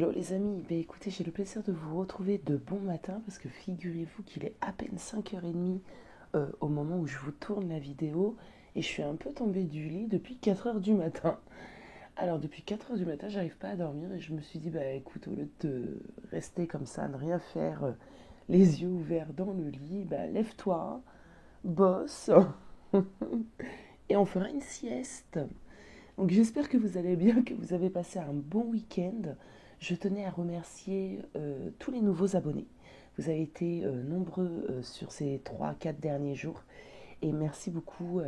Hello les amis, ben écoutez, j'ai le plaisir de vous retrouver de bon matin parce que figurez-vous qu'il est à peine 5h30 au moment où je vous tourne la vidéo et je suis un peu tombée du lit depuis 4h du matin. Alors depuis 4h du matin, j'arrive pas à dormir et je me suis dit, bah écoute, au lieu de rester comme ça, ne rien faire, les yeux ouverts dans le lit, bah lève-toi, bosse et on fera une sieste. Donc j'espère que vous allez bien, que vous avez passé un bon week-end. Je tenais à remercier tous les nouveaux abonnés. Vous avez été nombreux sur ces 3 4 derniers jours. Et merci beaucoup.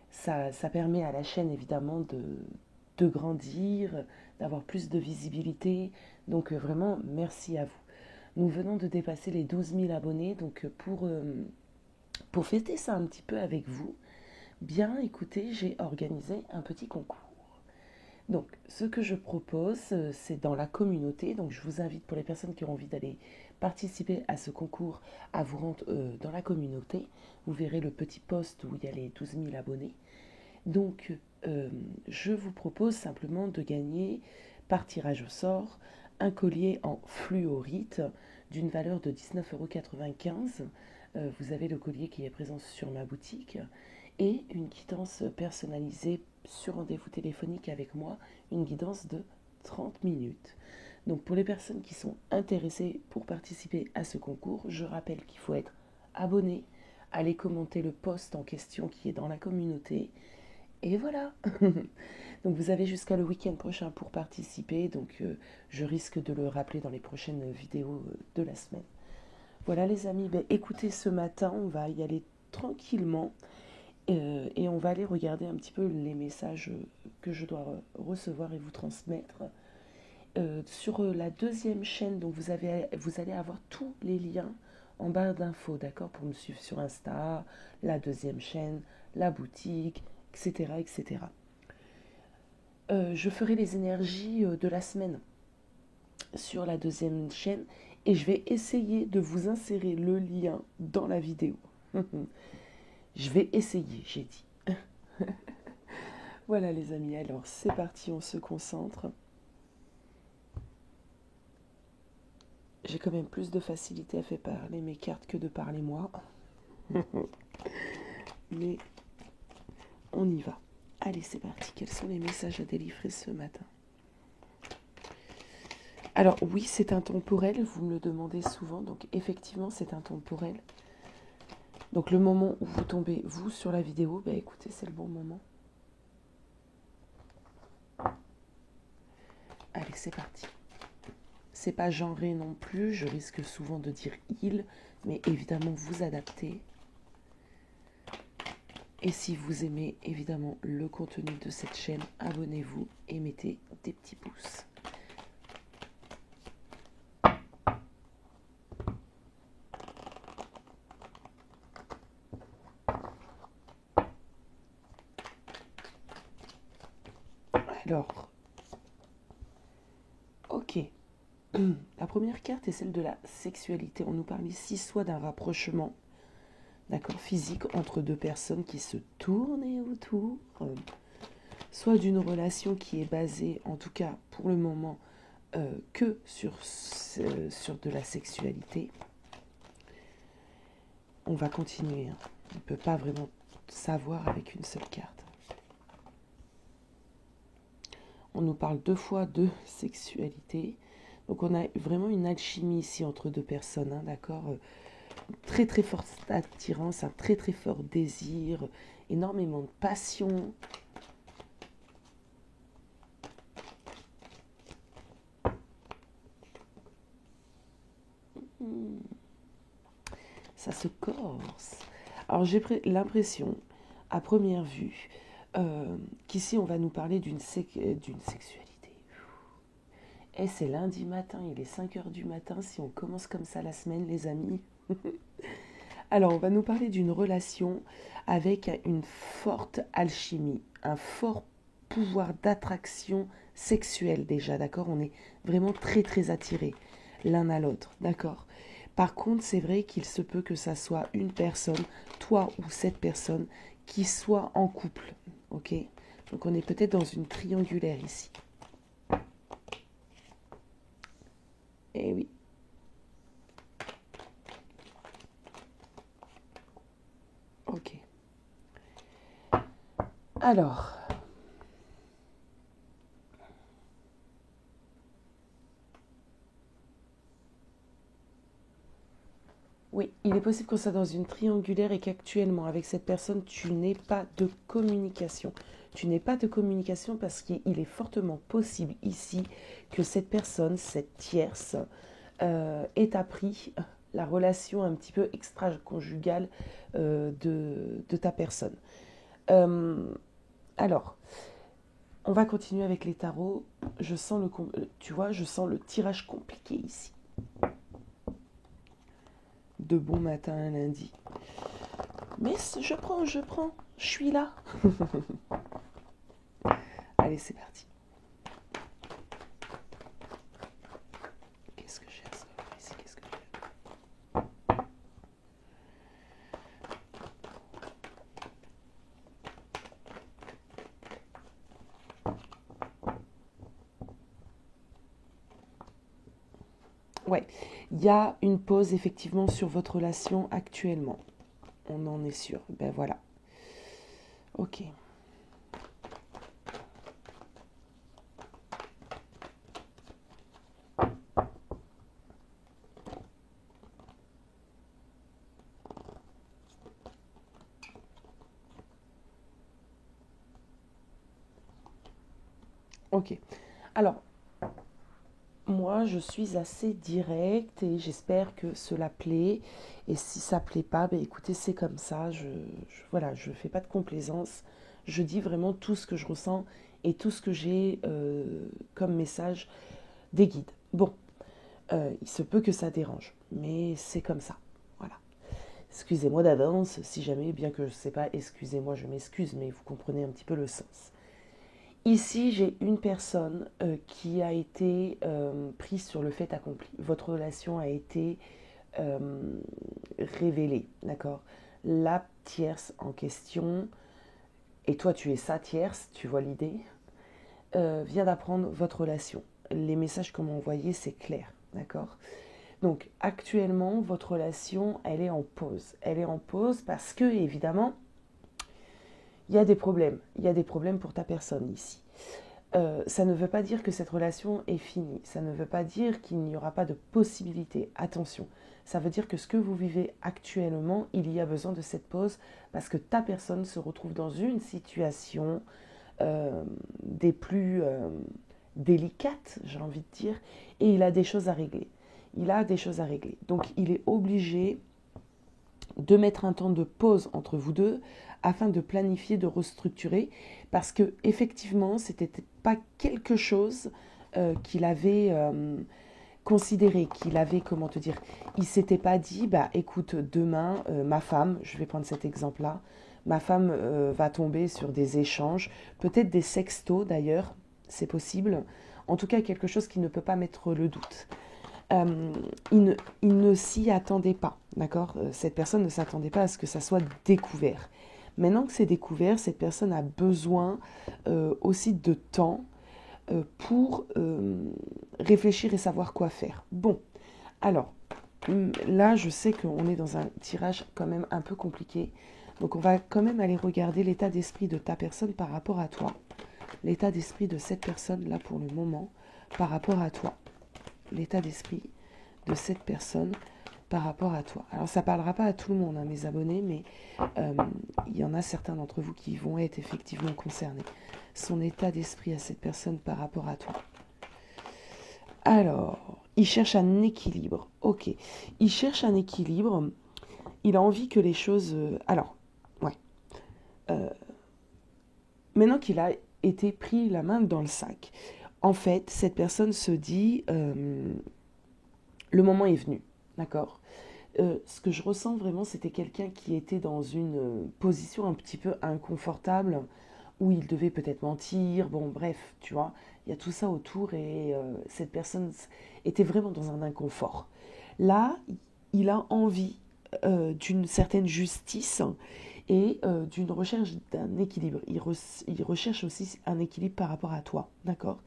Ça permet à la chaîne évidemment de grandir, d'avoir plus de visibilité. Donc vraiment, merci à vous. Nous venons de dépasser les 12 000 abonnés. Donc pour fêter ça un petit peu avec vous, bien écoutez, j'ai organisé un petit concours. Donc, ce que je propose, c'est dans la communauté. Donc, je vous invite pour les personnes qui ont envie d'aller participer à ce concours à vous rendre dans la communauté. Vous verrez le petit post où il y a les 12 000 abonnés. Donc, je vous propose simplement de gagner par tirage au sort un collier en fluorite d'une valeur de 19,95 €. Vous avez le collier qui est présent sur ma boutique et une guidance personnalisée sur rendez-vous téléphonique avec moi, une guidance de 30 minutes. Donc pour les personnes qui sont intéressées pour participer à ce concours, je rappelle qu'il faut être abonné, aller commenter le post en question qui est dans la communauté. Et voilà. Donc vous avez jusqu'à le week-end prochain pour participer. Donc je risque de le rappeler dans les prochaines vidéos de la semaine. Voilà les amis, ben, écoutez, ce matin, on va y aller tranquillement. Et on va aller regarder un petit peu les messages que je dois recevoir et vous transmettre. Sur la deuxième chaîne, donc vous allez avoir tous les liens en barre d'infos, d'accord, pour me suivre sur Insta, la deuxième chaîne, la boutique, etc. etc. Je ferai les énergies de la semaine sur la deuxième chaîne et je vais essayer de vous insérer le lien dans la vidéo. Je vais essayer, j'ai dit. Voilà les amis, alors c'est parti, on se concentre. J'ai quand même plus de facilité à faire parler mes cartes que de parler moi. Mais on y va. Allez, c'est parti. Quels sont les messages à délivrer ce matin? Alors oui, c'est un temporel, vous me le demandez souvent. Donc effectivement, c'est un temporel. Donc le moment où vous tombez, vous, sur la vidéo, bah écoutez, c'est le bon moment. Allez, c'est parti. C'est pas genré non plus, je risque souvent de dire il, mais évidemment vous adaptez. Et si vous aimez évidemment le contenu de cette chaîne, abonnez-vous et mettez des petits pouces. Alors, ok. La première carte est celle de la sexualité. On nous parle ici soit d'un rapprochement, d'accord, physique entre deux personnes qui se tournent et autour, soit d'une relation qui est basée, en tout cas pour le moment, que sur de la sexualité. On va continuer. Hein. On ne peut pas vraiment savoir avec une seule carte. On nous parle 2 fois de sexualité. Donc on a vraiment une alchimie ici entre deux personnes, hein, d'accord, très très forte attirance, un très très fort désir, énormément de passion. Ça se corse. Alors j'ai l'impression, à première vue, qu'ici on va nous parler d'une sexualité. Et c'est lundi matin, il est 5h du matin, si on commence comme ça la semaine, les amis. Alors, on va nous parler d'une relation avec une forte alchimie, un fort pouvoir d'attraction sexuelle déjà, d'accord? On est vraiment très très attirés l'un à l'autre, d'accord? Par contre, c'est vrai qu'il se peut que ça soit une personne, toi ou cette personne, qui soit en couple, ok? Donc on est peut-être dans une triangulaire ici. Eh oui. Ok. Alors, oui, il est possible qu'on soit dans une triangulaire et qu'actuellement, avec cette personne, tu n'aies pas de communication. Tu n'aies pas de communication parce qu'il est fortement possible ici que cette personne, cette tierce, ait appris la relation un petit peu extra-conjugale de ta personne. Euh, alors, on va continuer avec les tarots. Je sens tu vois, je sens le tirage compliqué ici. De bon matin à lundi. Mais je prends, je suis là. Allez, c'est parti. Qu'est-ce que j'ai à savoir ici? Qu'est-ce que j'ai? Ouais, il y a une pause effectivement sur votre relation actuellement. On en est sûr. Ben voilà. Ok. Ok. Alors, moi, je suis assez directe et j'espère que cela plaît. Et si ça plaît pas, ben écoutez, c'est comme ça. Voilà, je fais pas de complaisance. Je dis vraiment tout ce que je ressens et tout ce que j'ai comme message des guides. Bon, il se peut que ça dérange, mais c'est comme ça. Voilà. Excusez-moi d'avance, si jamais, bien que je ne sais pas, excusez-moi, je m'excuse, mais vous comprenez un petit peu le sens. Ici, j'ai une personne qui a été prise sur le fait accompli. Votre relation a été euh, révélée, d'accord? La tierce en question, et toi tu es sa tierce, tu vois l'idée, vient d'apprendre votre relation. Les messages qu'on m'a envoyés, c'est clair, d'accord? Donc actuellement, votre relation, elle est en pause. Elle est en pause parce que, évidemment, il y a des problèmes. Il y a des problèmes pour ta personne ici. Ça ne veut pas dire que cette relation est finie. Ça ne veut pas dire qu'il n'y aura pas de possibilité. Attention, ça veut dire que ce que vous vivez actuellement, il y a besoin de cette pause parce que ta personne se retrouve dans une situation des plus délicates, j'ai envie de dire, et il a des choses à régler. Il a des choses à régler. Donc il est obligé de mettre un temps de pause entre vous deux afin de planifier, de restructurer, parce que effectivement, c'était pas quelque chose qu'il avait considéré, qu'il avait, comment te dire, il s'était pas dit, bah écoute, demain, ma femme, je vais prendre cet exemple-là, ma femme va tomber sur des échanges, peut-être des sextos d'ailleurs, c'est possible, en tout cas quelque chose qui ne peut pas mettre le doute. Euh, il ne s'y attendait pas, d'accord? Cette personne ne s'attendait pas à ce que ça soit découvert. Maintenant que c'est découvert, cette personne a besoin aussi de temps pour réfléchir et savoir quoi faire. Bon, alors, là, je sais qu'on est dans un tirage quand même un peu compliqué. Donc, on va quand même aller regarder l'état d'esprit de ta personne par rapport à toi. L'état d'esprit de cette personne, là, pour le moment, par rapport à toi. L'état d'esprit de cette personne par rapport à toi. Alors ça ne parlera pas à tout le monde, hein, mes abonnés, mais il y en a certains d'entre vous qui vont être effectivement concernés. Son état d'esprit à cette personne par rapport à toi. Alors, il cherche un équilibre. Ok, il cherche un équilibre. Il a envie que les choses... alors, ouais. Euh, Maintenant qu'il a été pris la main dans le sac, en fait, cette personne se dit... le moment est venu, d'accord? Ce que je ressens vraiment, c'était quelqu'un qui était dans une position un petit peu inconfortable, où il devait peut-être mentir, bon bref, tu vois, il y a tout ça autour et cette personne était vraiment dans un inconfort. Là, il a envie d'une certaine justice et d'une recherche d'un équilibre. Il recherche aussi un équilibre par rapport à toi, d'accord?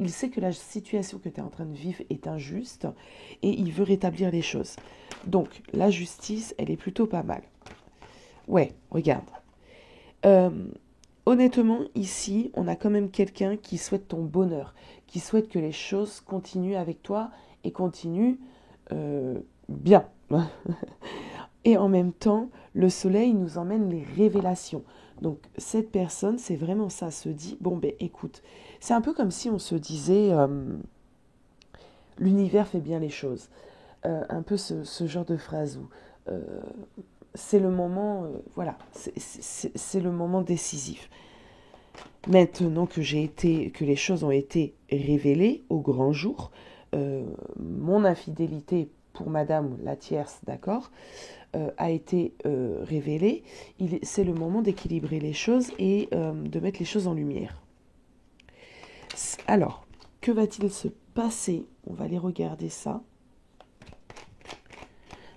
Il sait que la situation que tu es en train de vivre est injuste et il veut rétablir les choses. Donc, la justice, elle est plutôt pas mal. Ouais, regarde. Euh, Honnêtement, ici, on a quand même quelqu'un qui souhaite ton bonheur, qui souhaite que les choses continuent avec toi et continuent bien. Et en même temps, le soleil nous emmène les révélations. Donc cette personne, c'est vraiment ça, se dit, bon ben écoute, c'est un peu comme si on se disait, l'univers fait bien les choses. Un peu ce genre de phrase où euh, c'est le moment, voilà, c'est le moment décisif. Maintenant que les choses ont été révélées au grand jour, mon infidélité pour Madame la tierce, d'accord, a été révélée. C'est le moment d'équilibrer les choses et de mettre les choses en lumière. Alors, que va-t-il se passer? On va aller regarder ça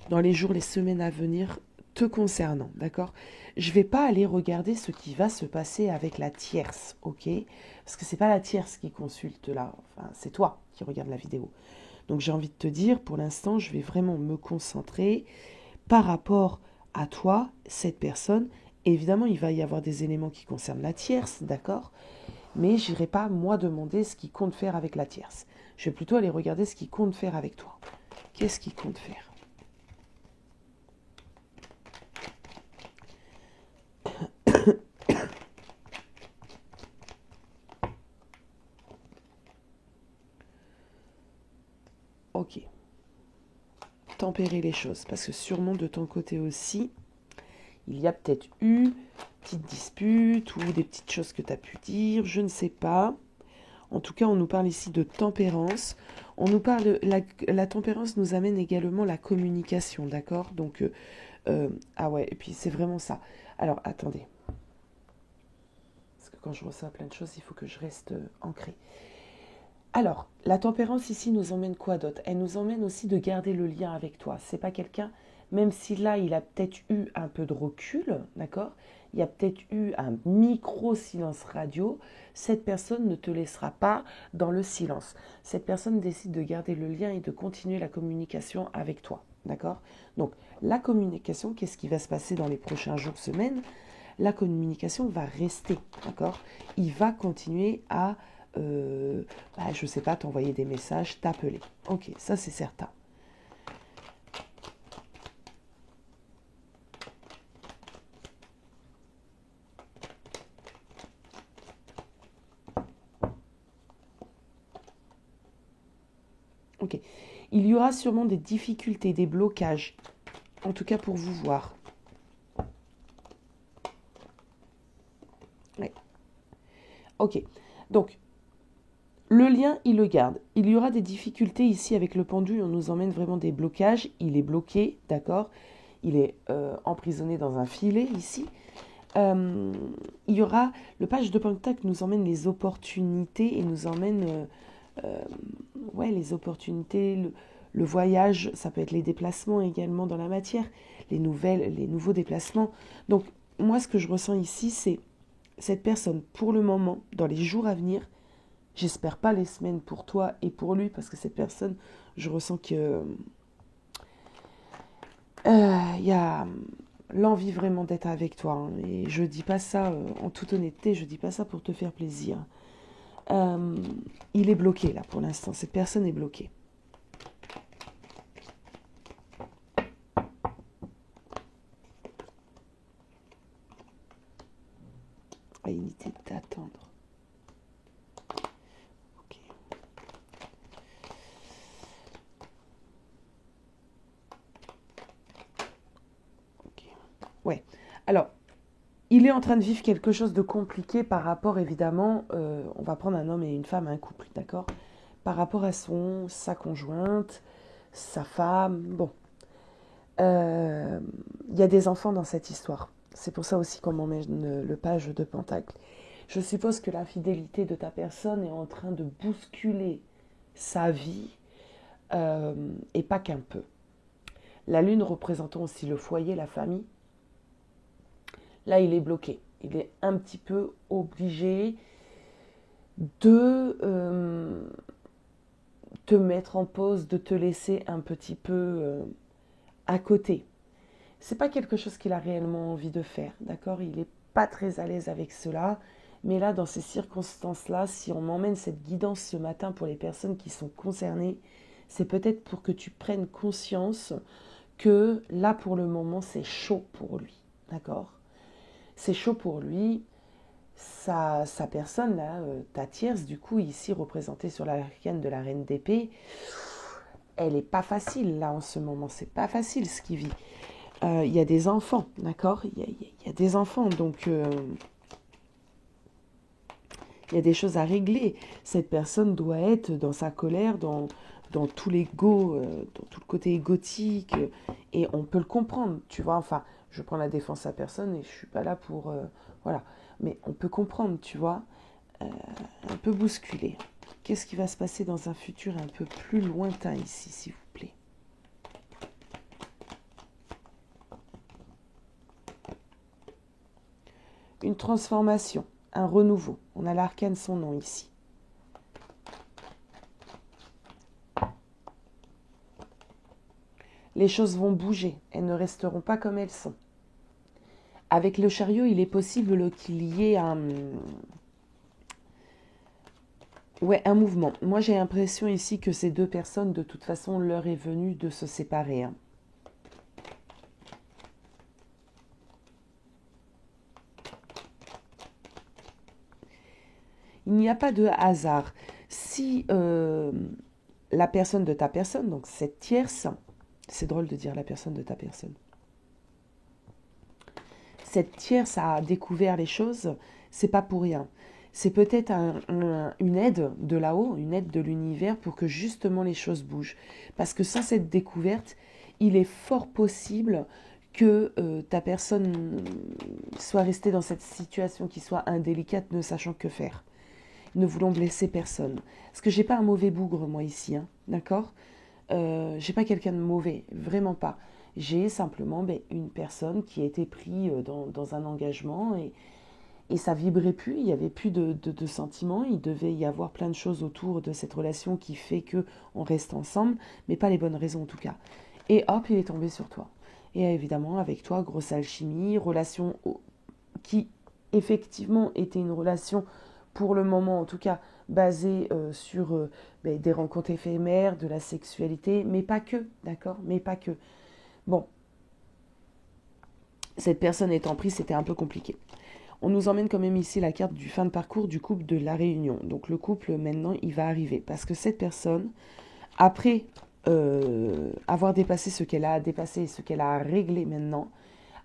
dans les jours, les semaines à venir te concernant, d'accord? Je vais pas aller regarder ce qui va se passer avec la tierce, ok? Parce que c'est pas la tierce qui consulte là, enfin c'est toi qui regarde la vidéo. Donc j'ai envie de te dire, pour l'instant, je vais vraiment me concentrer par rapport à toi, cette personne. Évidemment, il va y avoir des éléments qui concernent la tierce, d'accord? Mais je n'irai pas, moi, demander ce qu'il compte faire avec la tierce. Je vais plutôt aller regarder ce qu'il compte faire avec toi. Qu'est-ce qu'il compte faire? Ok. Tempérer les choses, parce que sûrement de ton côté aussi, il y a peut-être eu une petite dispute ou des petites choses que tu as pu dire, je ne sais pas. En tout cas, on nous parle ici de tempérance. On nous parle de la tempérance nous amène également la communication, d'accord? Donc, ah ouais, et puis c'est vraiment ça. Alors, attendez. Parce que quand je reçois plein de choses, il faut que je reste ancrée. Alors, la tempérance ici nous emmène quoi d'autre? Elle nous emmène aussi de garder le lien avec toi. C'est pas quelqu'un, même si là, il a peut-être eu un peu de recul, d'accord? Il y a peut-être eu un micro-silence radio. Cette personne ne te laissera pas dans le silence. Cette personne décide de garder le lien et de continuer la communication avec toi, d'accord? Donc, la communication, qu'est-ce qui va se passer dans les prochains jours, semaines? La communication va rester, d'accord? Il va continuer à je sais pas, t'envoyer des messages, t'appeler. Ok, ça c'est certain. Ok. Il y aura sûrement des difficultés, des blocages. En tout cas pour vous voir. Ouais. Ok. Donc, le lien, il le garde. Il y aura des difficultés ici avec le pendu. On nous emmène vraiment des blocages. Il est bloqué, d'accord? Il est emprisonné dans un filet ici. Il y aura le page de Pentacle nous emmène les opportunités et nous emmène les opportunités, le voyage, ça peut être les déplacements également dans la matière, les nouveaux déplacements. Donc moi ce que je ressens ici c'est cette personne pour le moment, dans les jours à venir, j'espère pas les semaines pour toi et pour lui parce que cette personne, je ressens que il y a l'envie vraiment d'être avec toi. Hein, et je dis pas ça en toute honnêteté, je dis pas ça pour te faire plaisir. Euh, il est bloqué là pour l'instant, cette personne est bloquée. À unité d'attendre. Ok. Ok. Ouais. Alors, il est en train de vivre quelque chose de compliqué par rapport, évidemment, on va prendre un homme et une femme, un couple, d'accord? Par rapport à sa conjointe, sa femme, bon. Il y a des enfants dans cette histoire. C'est pour ça aussi qu'on m'emmène le page de Pentacle. Je suppose que l'infidélité de ta personne est en train de bousculer sa vie, et pas qu'un peu. La lune représentant aussi le foyer, la famille, là il est bloqué. Il est un petit peu obligé de te mettre en pause, de te laisser un petit peu à côté. C'est pas quelque chose qu'il a réellement envie de faire, d'accord? Il n'est pas très à l'aise avec cela. Mais là, dans ces circonstances-là, si on m'emmène cette guidance ce matin pour les personnes qui sont concernées, c'est peut-être pour que tu prennes conscience que là, pour le moment, c'est chaud pour lui, d'accord? C'est chaud pour lui. Sa personne, là, ta tierce, du coup, ici représentée sur l'arcane de la reine d'épée, elle n'est pas facile, là, en ce moment. C'est pas facile ce qu'il vit. Il y a des enfants, d'accord? Il y a des enfants, donc il y a des choses à régler. Cette personne doit être dans sa colère, dans tout l'ego, dans tout le côté égotique, et on peut le comprendre, tu vois. Enfin, je prends la défense à personne et je suis pas là pour, voilà. Mais on peut comprendre, tu vois, un peu bousculé. Qu'est-ce qui va se passer dans un futur un peu plus lointain ici, s'il vous plaît? Une transformation, un renouveau. On a l'arcane son nom ici. Les choses vont bouger, elles ne resteront pas comme elles sont. Avec le chariot, il est possible qu'il y ait un mouvement. Moi, j'ai l'impression ici que ces deux personnes, de toute façon, l'heure est venue de se séparer. Hein. Il n'y a pas de hasard. Si la personne de ta personne, donc cette tierce, c'est drôle de dire la personne de ta personne, cette tierce a découvert les choses, c'est pas pour rien. C'est peut-être une aide de là-haut, une aide de l'univers pour que justement les choses bougent. Parce que sans cette découverte, il est fort possible que ta personne soit restée dans cette situation qui soit indélicate, ne sachant que faire, ne voulant blesser personne. Parce que j'ai pas un mauvais bougre, moi, ici, hein, d'accord? J'ai pas quelqu'un de mauvais, vraiment pas. J'ai simplement une personne qui a été prise dans un engagement et ça vibrait plus, il n'y avait plus de sentiments, il devait y avoir plein de choses autour de cette relation qui fait que on reste ensemble, mais pas les bonnes raisons en tout cas. Et hop, il est tombé sur toi. Et évidemment, avec toi, grosse alchimie, relation qui effectivement était une relation, pour le moment en tout cas, basée sur des rencontres éphémères, de la sexualité, mais pas que, d'accord? Mais pas que. Bon, cette personne étant prise, c'était un peu compliqué. On nous emmène quand même ici la carte du fin de parcours du couple de la réunion. Donc le couple, maintenant, il va arriver. Parce que cette personne, après avoir dépassé ce qu'elle a dépassé, ce qu'elle a réglé maintenant,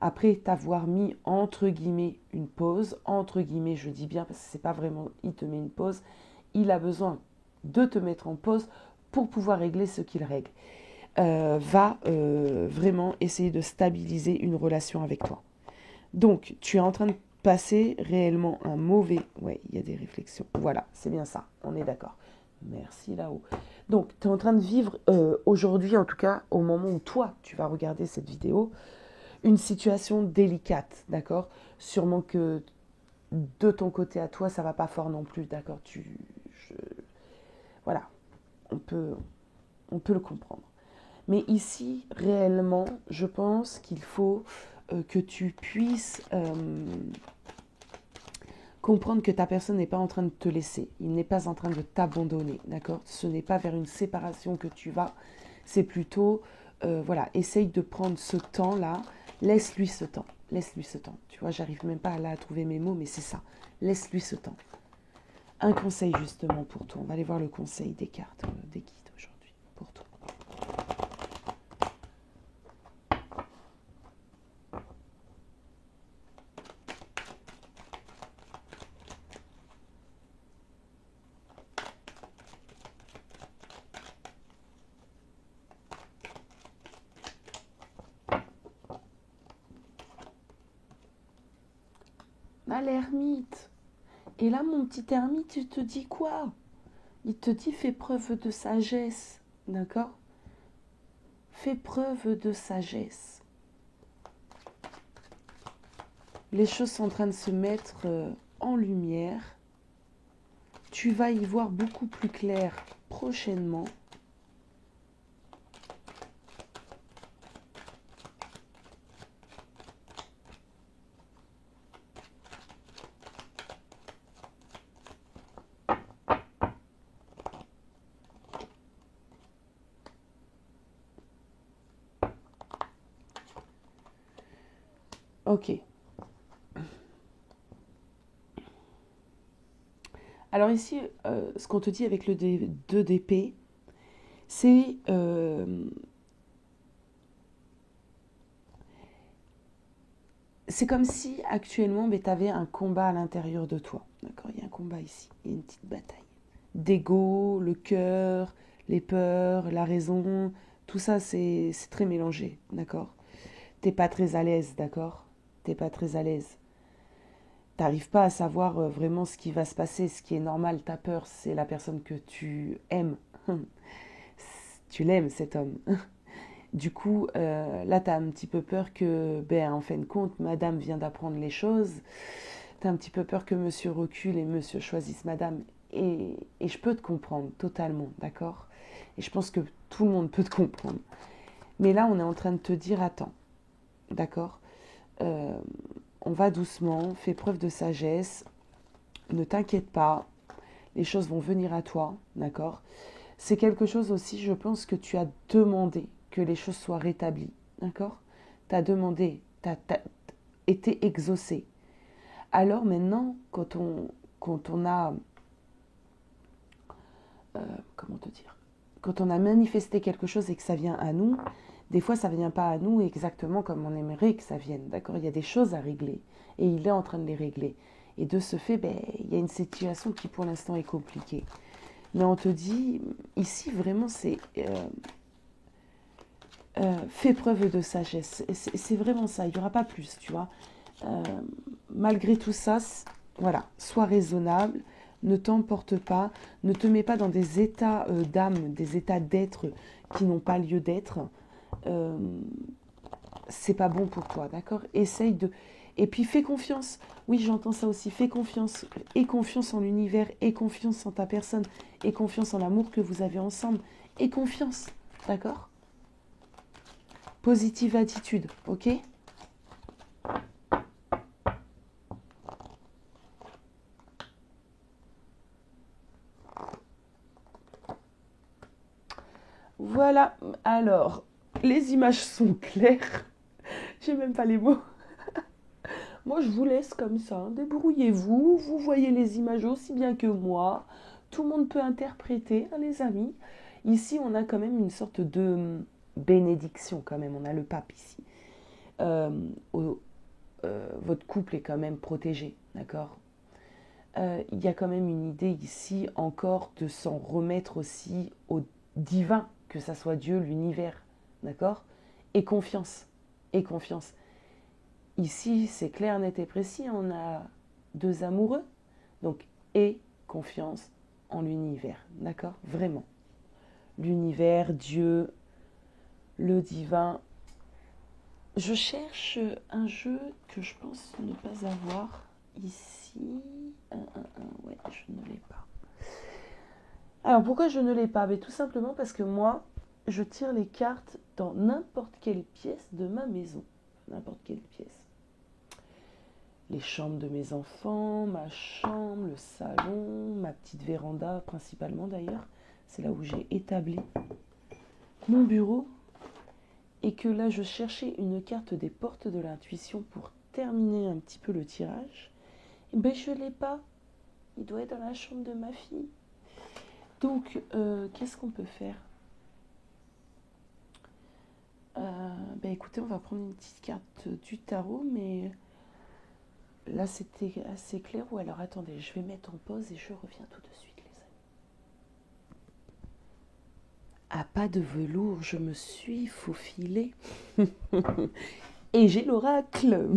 après t'avoir mis entre guillemets une pause, entre guillemets je dis bien parce que c'est pas vraiment il te met une pause, il a besoin de te mettre en pause pour pouvoir régler ce qu'il règle. Va vraiment essayer de stabiliser une relation avec toi. Donc tu es en train de passer réellement un mauvais... Ouais, il y a des réflexions. Voilà, c'est bien ça, on est d'accord. Merci là-haut. Donc, tu es en train de vivre aujourd'hui, en tout cas, au moment où toi, tu vas regarder cette vidéo, une situation délicate, d'accord? Sûrement que de ton côté à toi, ça va pas fort non plus, d'accord? Voilà, on peut, on peut le comprendre. Mais ici, réellement, je pense qu'il faut que tu puisses comprendre que ta personne n'est pas en train de te laisser, il n'est pas en train de t'abandonner, d'accord? Ce n'est pas vers une séparation que tu vas, c'est plutôt, voilà, essaye de prendre ce temps-là, laisse-lui ce temps, laisse-lui ce temps. Tu vois, j'arrive même pas là à trouver mes mots, mais c'est ça, laisse-lui ce temps. Un conseil justement pour toi, on va aller voir le conseil des cartes, des guides aujourd'hui, pour toi. Ah, l'ermite. Et là, mon petit ermite, il te dit quoi? Il te dit fais preuve de sagesse, d'accord? Fais preuve de sagesse. Les choses sont en train de se mettre en lumière. Tu vas y voir beaucoup plus clair prochainement. Ok. Alors ici, ce qu'on te dit avec le 2 d'épée, c'est comme si actuellement tu avais un combat à l'intérieur de toi. D'accord? Il y a un combat ici, il y a une petite bataille. D'ego, le cœur, les peurs, la raison, tout ça c'est très mélangé. D'accord? T'es pas très à l'aise, d'accord? T'es pas très à l'aise. T'arrives pas à savoir vraiment ce qui va se passer, ce qui est normal. T'as peur, c'est la personne que tu aimes. Tu l'aimes, cet homme. Du coup, là, tu as un petit peu peur que, ben, en fin de compte, madame vient d'apprendre les choses. Tu as un petit peu peur que monsieur recule et monsieur choisisse madame. Et je peux te comprendre totalement, d'accord? Et je pense que tout le monde peut te comprendre. Mais là, on est en train de te dire, attends, d'accord? Euh, on va doucement, fais preuve de sagesse, ne t'inquiète pas, les choses vont venir à toi, d'accord? C'est quelque chose aussi, je pense, que tu as demandé que les choses soient rétablies. D'accord? Tu as demandé, tu as été exaucé. Alors maintenant, quand on a, comment te dire, quand on a manifesté quelque chose et que ça vient à nous, des fois ça ne vient pas à nous exactement comme on aimerait que ça vienne. D'accord? Il y a des choses à régler et il est en train de les régler. Et de ce fait, ben, il y a une situation qui pour l'instant est compliquée. Mais on te dit, ici vraiment c'est... fais preuve de sagesse. C'est vraiment ça, il n'y aura pas plus, tu vois. Euh, Malgré tout ça, voilà, sois raisonnable, ne t'emporte pas, ne te mets pas dans des états d'âme, des états d'être qui n'ont pas lieu d'être. Euh, c'est pas bon pour toi, d'accord? Essaye de... Et puis fais confiance. Oui, j'entends ça aussi. Fais confiance. Et confiance en l'univers, et confiance en ta personne, et confiance en l'amour que vous avez ensemble, et confiance, d'accord? Positive attitude, ok? Voilà, alors, les images sont claires. J'ai même pas les mots. Moi, je vous laisse comme ça. Hein. Débrouillez-vous. Vous voyez les images aussi bien que moi. Tout le monde peut interpréter, hein, les amis. Ici, on a quand même une sorte de bénédiction, quand même. On a le pape ici. Euh, au- Votre couple est quand même protégé, d'accord? Il y a quand même une idée ici encore de s'en remettre aussi au divin, que ça soit Dieu, l'univers, d'accord? Et confiance, et confiance. Ici, c'est clair, net et précis, on a deux amoureux, donc et confiance en l'univers, d'accord? Vraiment. L'univers, Dieu, le divin. Je cherche un jeu que je pense ne pas avoir ici. Ouais, je ne l'ai pas. Alors pourquoi je ne l'ai pas? Mais tout simplement parce que moi, je tire les cartes dans n'importe quelle pièce de ma maison. N'importe quelle pièce. Les chambres de mes enfants, ma chambre, le salon, ma petite véranda principalement d'ailleurs. C'est là où j'ai établi mon bureau. Et que là, je cherchais une carte des portes de l'intuition pour terminer un petit peu le tirage. Et ben, je ne l'ai pas. Il doit être dans la chambre de ma fille. Donc, qu'est-ce qu'on peut faire? Ben écoutez, on va prendre une petite carte du tarot, mais là c'était assez clair. Ou alors attendez, je vais mettre en pause et je reviens tout de suite, les amis. À pas de velours, je me suis faufilée. Et j'ai l'oracle.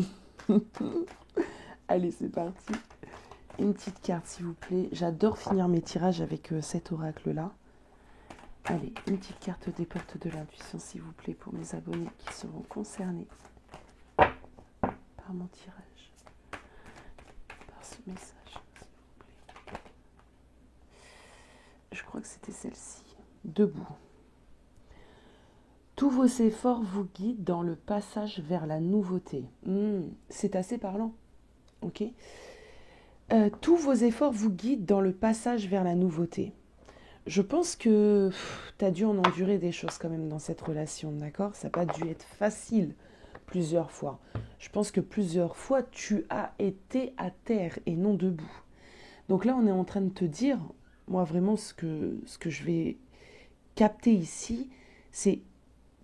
Allez, c'est parti. Une petite carte, s'il vous plaît. J'adore finir mes tirages avec cet oracle-là. Allez, une petite carte des portes de l'intuition, s'il vous plaît, pour mes abonnés qui seront concernés par mon tirage, par ce message, s'il vous plaît. crois que c'était celle-ci. Debout. Tous vos efforts vous guident dans le passage vers la nouveauté. C'est assez parlant. Ok. Tous vos efforts vous guident dans le passage vers la nouveauté. Je pense que tu as dû en endurer des choses quand même dans cette relation, d'accord? Ça n'a pas dû être facile plusieurs fois. Je pense que plusieurs fois, tu as été à terre et non debout. Donc là, on est en train de te dire, moi vraiment, ce que je vais capter ici, c'est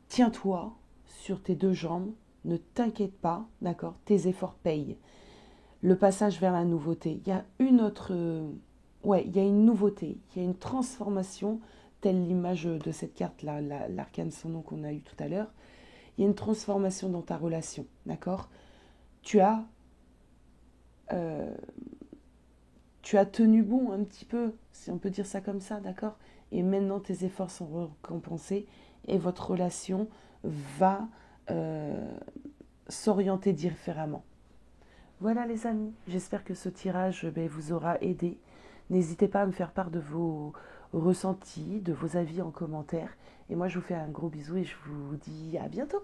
tiens-toi sur tes deux jambes, ne t'inquiète pas, d'accord? Tes efforts payent. Le passage vers la nouveauté, il y a une autre... il y a une nouveauté, il y a une transformation, telle l'image de cette carte-là, l'arcane sans nom qu'on a eu tout à l'heure. Il y a une transformation dans ta relation, d'accord? Tu as tenu bon un petit peu, si on peut dire ça comme ça, d'accord? Et maintenant, tes efforts sont récompensés et votre relation va s'orienter différemment. Voilà les amis, j'espère que ce tirage vous aura aidé. N'hésitez pas à me faire part de vos ressentis, de vos avis en commentaire. Et moi, je vous fais un gros bisou et je vous dis à bientôt.